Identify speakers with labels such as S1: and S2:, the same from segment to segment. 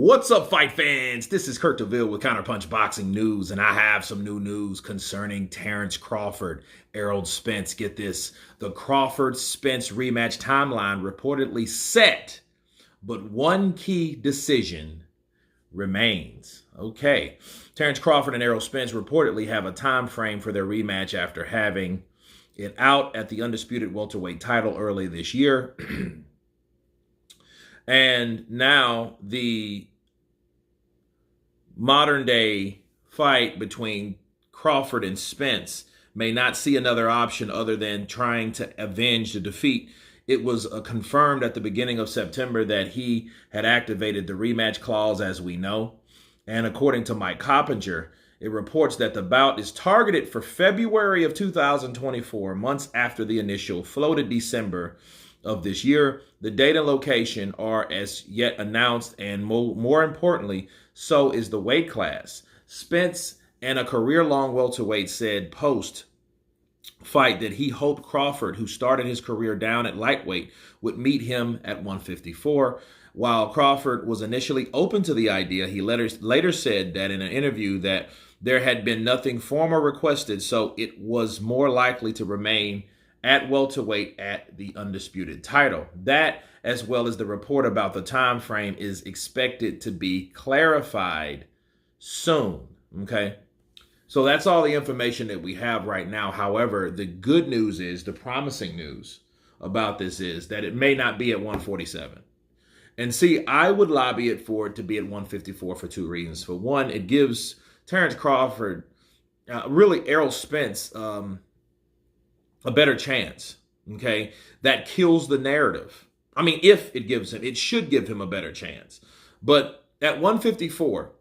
S1: What's up, fight fans? This is Kurt DeVille with Counterpunch Boxing News, and I have some new news concerning Terence Crawford, Errol Spence. Get this, the Crawford-Spence rematch timeline reportedly set, but one key decision remains. Okay, Terence Crawford and Errol Spence reportedly have a time frame for their rematch after having it out at the undisputed welterweight title early this year. And now the modern day fight between Crawford and Spence may not see another option other than trying to avenge the defeat. It was confirmed at the beginning of September that he had activated the rematch clause, as we know. And according to Mike Coppinger, it reports that the bout is targeted for February of 2024, months after the initial floated December of this year. The date and location are as yet announced, and more importantly, so is the weight class. Spence and a career-long welterweight said post-fight that he hoped Crawford, who started his career down at lightweight, would meet him at 154. While Crawford was initially open to the idea, he later said that in an interview that there had been nothing formal requested, so it was more likely to remain at welterweight at the undisputed title. That, as well as the report about the time frame, is expected to be clarified soon. Okay, so that's all the information that we have right now. However, the good news is, the promising news about this is that it may not be at 147. And see, I would lobby it for it to be at 154 for two reasons. For one, it gives Terence Crawford, really Errol Spence, a better chance, okay? That kills the narrative. I mean, if it gives him, it should give him a better chance. But at 154,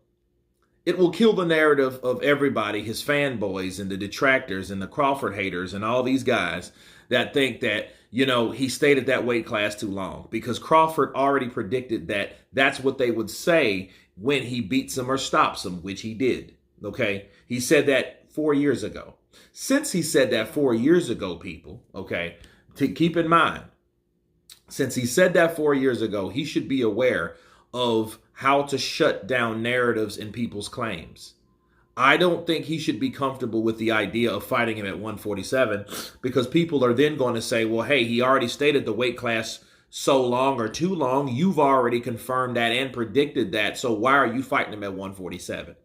S1: it will kill the narrative of everybody, his fanboys and the detractors and the Crawford haters and all these guys that think that, you know, he stayed at that weight class too long, because Crawford already predicted that that's what they would say when he beats him or stops him, which he did, okay? He said that 4 years ago. Since he said that 4 years ago, people, okay, to keep in mind, since he said that 4 years ago, he should be aware of how to shut down narratives in people's claims. I don't think he should be comfortable with the idea of fighting him at 147, because people are then going to say, well, hey, he already stated the weight class so long or too long. You've already confirmed that and predicted that. So why are you fighting him at 147?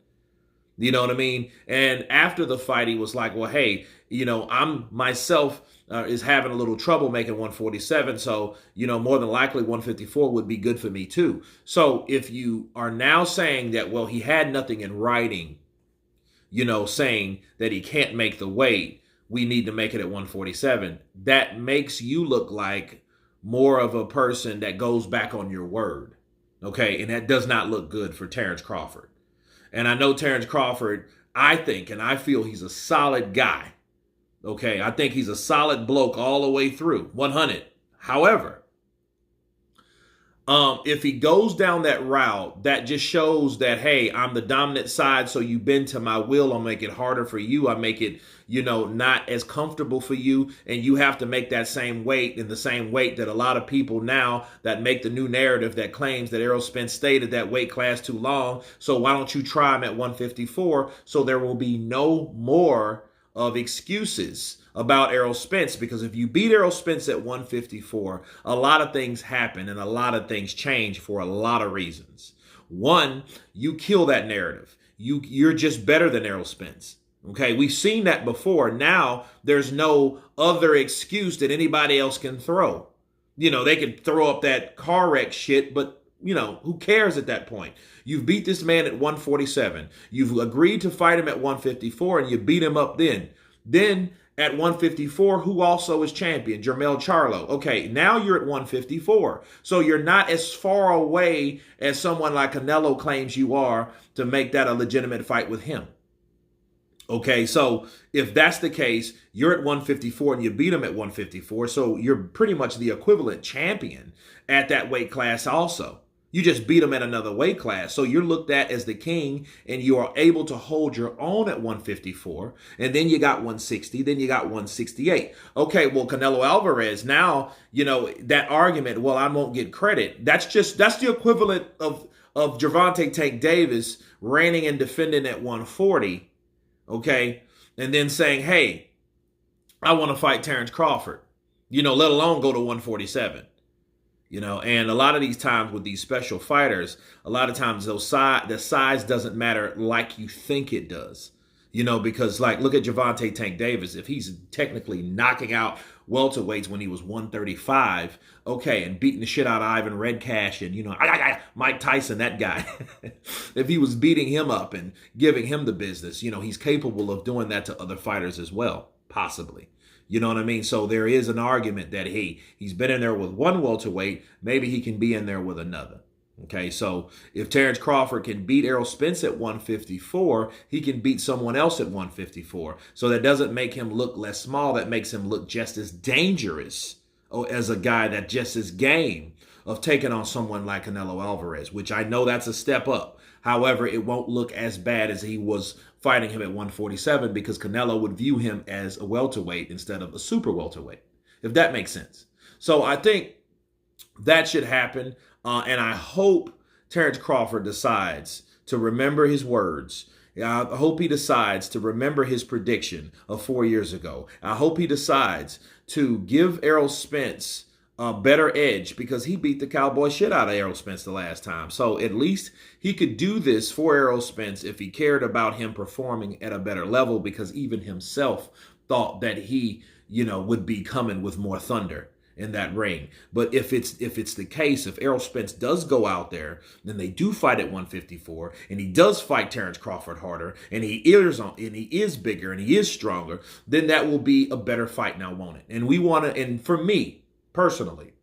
S1: You know what I mean? And after the fight, he was like, well, hey, you know, I'm myself is having a little trouble making 147. So, you know, more than likely 154 would be good for me too. So if you are now saying that, well, he had nothing in writing, you know, saying that he can't make the weight, we need to make it at 147. That makes you look like more of a person that goes back on your word. Okay. And that does not look good for Terence Crawford. And I know Terence Crawford, I think, and I feel he's a solid guy. Okay, I think he's a solid bloke all the way through, 100. However, if he goes down that route, that just shows that, hey, I'm the dominant side, so you bend to my will. I'll make it harder for you. I make it, you know, not as comfortable for you, and you have to make that same weight, in the same weight that a lot of people now that make the new narrative that claims that Errol Spence stayed at that weight class too long, so why don't you try him at 154, so there will be no more of excuses about Errol Spence. Because if you beat Errol Spence at 154, a lot of things happen and a lot of things change for a lot of reasons. One, you kill that narrative. You're just better than Errol Spence. Okay, we've seen that before. Now there's no other excuse that anybody else can throw. You know, they can throw up that car wreck shit, but you know, who cares at that point? You've beat this man at 147. You've agreed to fight him at 154, and you beat him up then. Then at 154, who also is champion? Jermell Charlo. Okay, now you're at 154. So you're not as far away as someone like Canelo claims you are to make that a legitimate fight with him. Okay, so if that's the case, you're at 154 and you beat him at 154. So you're pretty much the equivalent champion at that weight class also. You just beat him at another weight class. So you're looked at as the king, and you are able to hold your own at 154. And then you got 160. Then you got 168. Okay, well, Canelo Alvarez, now, you know, that argument, well, I won't get credit. That's the equivalent of of Gervonta Tank Davis reigning and defending at 140, okay, and then saying, hey, I want to fight Terence Crawford, let alone go to 147. And a lot of these times with these special fighters, a lot of times the size doesn't matter like you think it does. Because like look at Gervonta Tank Davis. If he's technically knocking out welterweights when he was 135, okay, and beating the shit out of Ivan Redcash and Mike Tyson, that guy. If he was beating him up and giving him the business, he's capable of doing that to other fighters as well, possibly. You know what I mean? So there is an argument that he's been in there with one welterweight, maybe he can be in there with another. Okay, so if Terence Crawford can beat Errol Spence at 154, he can beat someone else at 154. So that doesn't make him look less small. That makes him look just as dangerous as a guy that just is game of taking on someone like Canelo Alvarez, which I know that's a step up. However, it won't look as bad as he was fighting him at 147 because Canelo would view him as a welterweight instead of a super welterweight, if that makes sense. So I think that should happen. And I hope Terence Crawford decides to remember his words. I hope he decides to remember his prediction of 4 years ago. I hope he decides to give Errol Spence a better edge because he beat the cowboy shit out of Errol Spence the last time. So at least he could do this for Errol Spence if he cared about him performing at a better level, because even himself thought that he, would be coming with more thunder in that ring. But if it's the case, if Errol Spence does go out there, then they do fight at 154, and he does fight Terence Crawford harder, and he is bigger and he is stronger, then that will be a better fight now, won't it? And for me personally,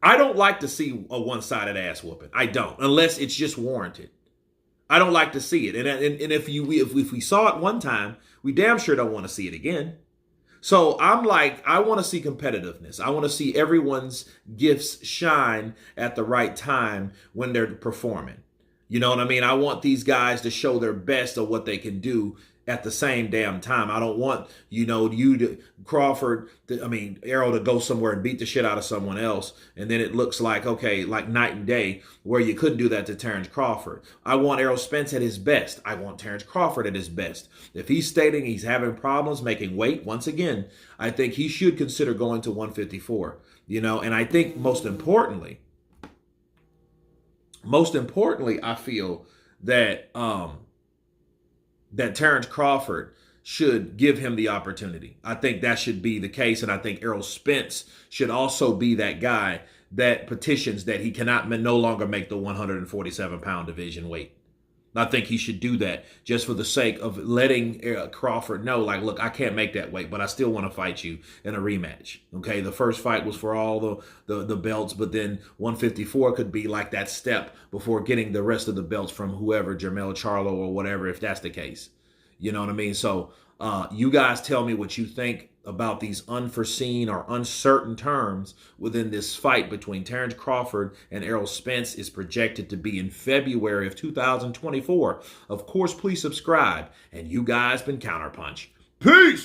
S1: I don't like to see a one-sided ass whooping. I don't, unless it's just warranted. I don't like to see it. And if we saw it one time, we damn sure don't want to see it again. So I'm like, I want to see competitiveness. I want to see everyone's gifts shine at the right time when they're performing. You know what I mean? I want these guys to show their best of what they can do at the same damn time. I don't want, Errol to go somewhere and beat the shit out of someone else, and then it looks like, okay, like night and day, where you couldn't do that to Terence Crawford. I want Errol Spence at his best. I want Terence Crawford at his best. If he's stating he's having problems making weight, once again, I think he should consider going to 154. And I think most importantly, I feel that that Terence Crawford should give him the opportunity. I think that should be the case, and I think Errol Spence should also be that guy that petitions that he cannot no longer make the 147-pound division weight. I think he should do that just for the sake of letting Crawford know, like, look, I can't make that weight, but I still want to fight you in a rematch. Okay, the first fight was for all the belts, but then 154 could be like that step before getting the rest of the belts from whoever, Jermell Charlo or whatever, if that's the case. You know what I mean? So you guys tell me what you think about these unforeseen or uncertain terms within this fight between Terence Crawford and Errol Spence is projected to be in February of 2024. Of course, please subscribe. And you guys been Counterpunch. Peace!